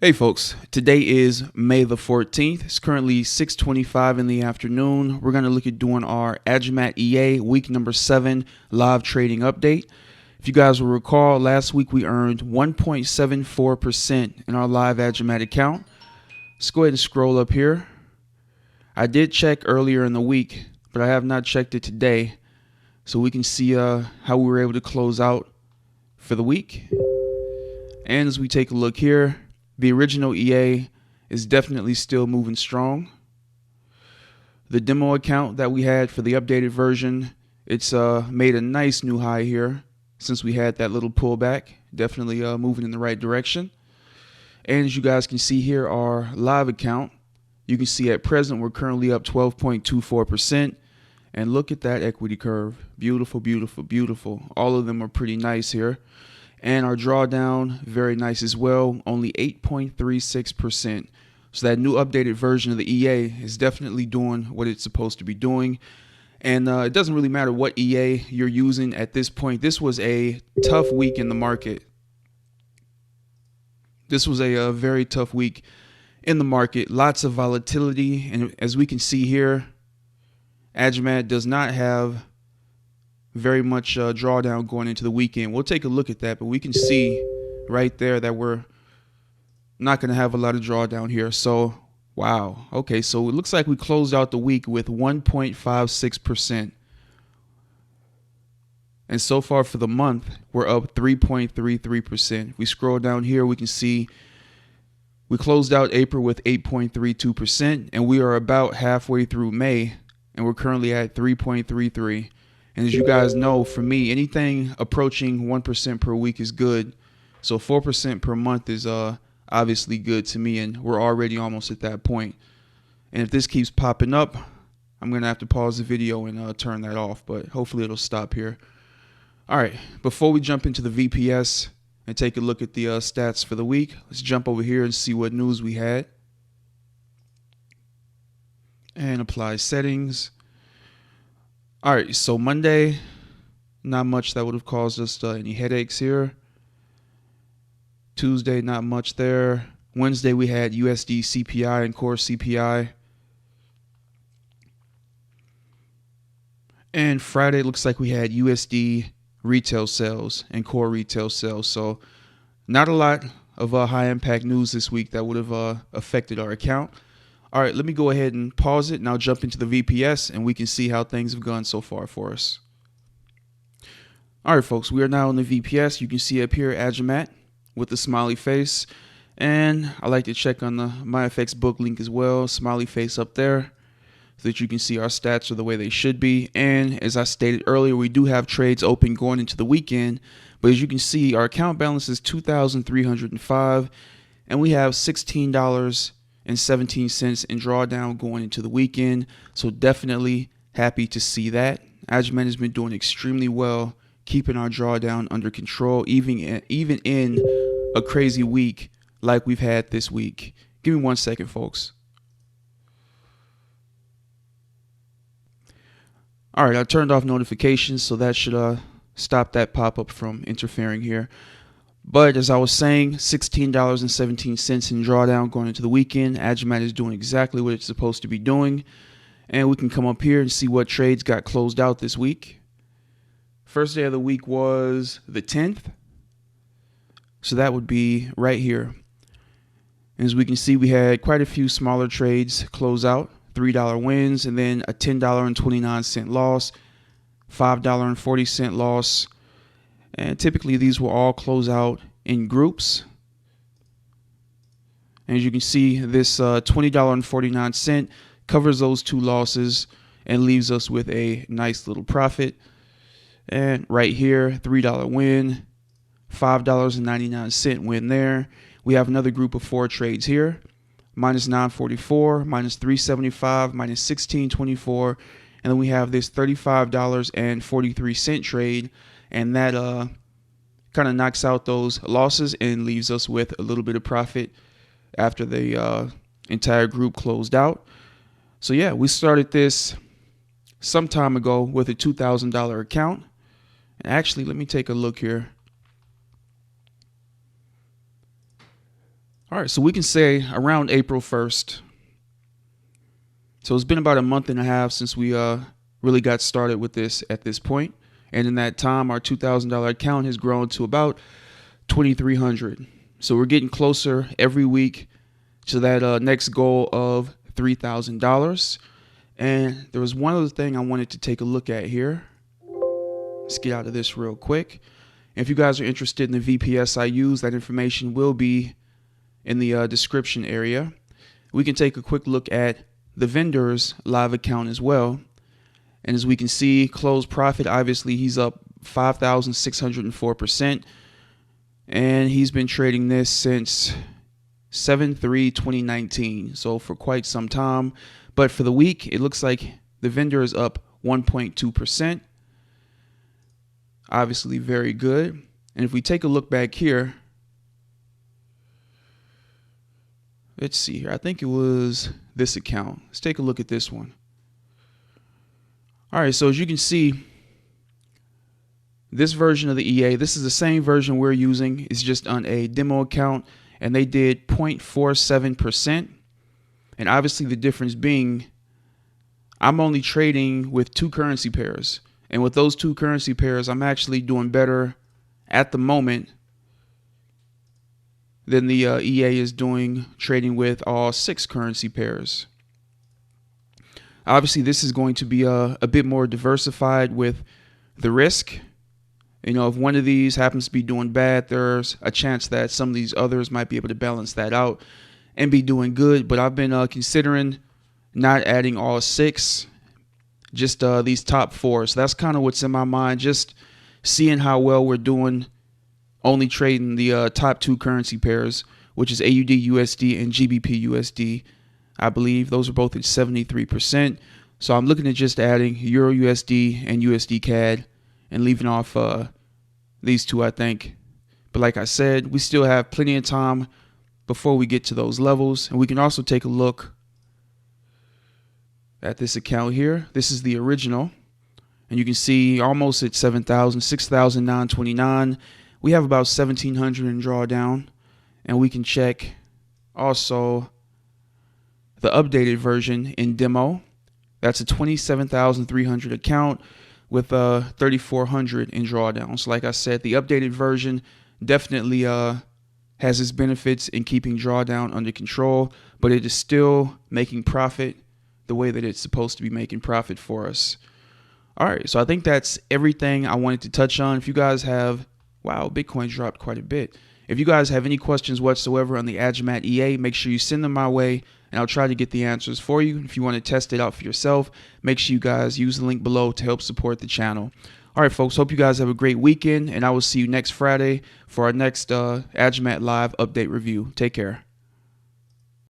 Hey folks, today is May the 14th. It's currently 6:25 in the afternoon. We're going to look at doing our Agimat EA week number 7 live trading update. If you guys will recall, last week we earned 1.74% in our live Agimat account. Let's go ahead and scroll up here. I did check earlier in the week, but I have not checked it today, so we can see how we were able to close out for the week. And as we take a look here, the original EA is definitely still moving strong. The demo account that we had for the updated version, it's made a nice new high here since we had that little pullback. Definitely moving in the right direction. And as you guys can see here, our live account, you can see at present we're currently up 12.24%. And look at that equity curve. Beautiful, beautiful, beautiful. All of them are pretty nice here. And our drawdown, very nice as well, only 8.36%. So that new updated version of the EA is definitely doing what it's supposed to be doing. And it doesn't really matter what EA you're using at this point. This was a tough week in the market. This was a very tough week in the market. Lots of volatility. And as we can see here, Agimat does not have very much drawdown going into the weekend. We'll take a look at that, but we can see right there that we're not going to have a lot of drawdown here. So, wow. Okay, so it looks like we closed out the week with 1.56%. And so far for the month, we're up 3.33%. If we scroll down here, we can see we closed out April with 8.32%, and we are about halfway through May, and we're currently at 3.33%. And as you guys know, for me, anything approaching 1% per week is good. So 4% per month is obviously good to me, and we're already almost at that point. And if this keeps popping up, I'm going to have to pause the video and turn that off, but hopefully it'll stop here. All right, before we jump into the VPS and take a look at the stats for the week, let's jump over here and see what news we had. And apply settings. All right, so Monday, not much that would have caused us any headaches here. Tuesday, not much there. Wednesday, we had USD CPI and core CPI. And Friday, looks like we had USD retail sales and core retail sales. So not a lot of high impact news this week that would have affected our account. All right, let me go ahead and pause it, and I'll jump into the VPS, and we can see how things have gone so far for us. All right, folks, we are now in the VPS. You can see up here Agimat with the smiley face, and I like to check on the MyFX book link as well, smiley face up there, so that you can see our stats are the way they should be. And as I stated earlier, we do have trades open going into the weekend, but as you can see, our account balance is $2,305, and we have $16.17 in drawdown going into the weekend. So definitely happy to see that. Agimat has been doing extremely well, keeping our drawdown under control, even in a crazy week like we've had this week. Give me 1 second, folks. All right, I turned off notifications, so that should stop that pop-up from interfering here. But as I was saying, $16.17 in drawdown going into the weekend. Agimat is doing exactly what it's supposed to be doing. And we can come up here and see what trades got closed out this week. First day of the week was the 10th. So that would be right here. As we can see, we had quite a few smaller trades close out. $3 wins, and then a $10.29 loss, $5.40 loss. And typically these will all close out in groups. And as you can see, this $20.49 covers those two losses and leaves us with a nice little profit. And right here, $3 win, $5.99 win there. We have another group of 4 trades here. Minus 944, minus 375, minus 1624. And then we have this $35.43 trade. And that kind of knocks out those losses and leaves us with a little bit of profit after the entire group closed out. So yeah, we started this some time ago with a $2,000 account. And actually, let me take a look here. All right, so we can say around April 1st. So it's been about a month and a half since we really got started with this at this point. And in that time, our $2,000 account has grown to about $2,300. So we're getting closer every week to that next goal of $3,000. And there was one other thing I wanted to take a look at here. Let's get out of this real quick. If you guys are interested in the VPS I use, that information will be in the description area. We can take a quick look at the vendor's live account as well. And as we can see, closed profit, obviously he's up 5,604%. And he's been trading this since 7/3/2019, so for quite some time. But for the week, it looks like the vendor is up 1.2%. Obviously very good. And if we take a look back here, let's see here. I think it was this account. Let's take a look at this one. All right, so as you can see, this version of the EA, this is the same version we're using. It's just on a demo account, and they did 0.47%. And obviously the difference being, I'm only trading with two currency pairs. And with those two currency pairs, I'm actually doing better at the moment than the EA is doing trading with all six currency pairs. Obviously, this is going to be a bit more diversified with the risk. You know, if one of these happens to be doing bad, there's a chance that some of these others might be able to balance that out and be doing good. But I've been considering not adding all six, just these top four. So that's kind of what's in my mind, just seeing how well we're doing, only trading the top two currency pairs, which is AUD USD and GBP USD. I believe those are both at 73%. So I'm looking at just adding Euro USD and USD CAD and leaving off these two, I think. But like I said, we still have plenty of time before we get to those levels. And we can also take a look at this account here. This is the original. And you can see almost at 7,000, 6,929. We have about 1,700 in drawdown. And we can check also the updated version in demo. That's a 27,300 account with 3,400 in drawdown. So like I said, the updated version definitely has its benefits in keeping drawdown under control, but it is still making profit the way that it's supposed to be making profit for us. All right, so I think that's everything I wanted to touch on. If you guys have, wow, Bitcoin dropped quite a bit. If you guys have any questions whatsoever on the Agimat EA, make sure you send them my way, and I'll try to get the answers for you. If you want to test it out for yourself, make sure you guys use the link below to help support the channel. All right, folks, hope you guys have a great weekend, and I will see you next Friday for our next Agimat Live update review. Take care.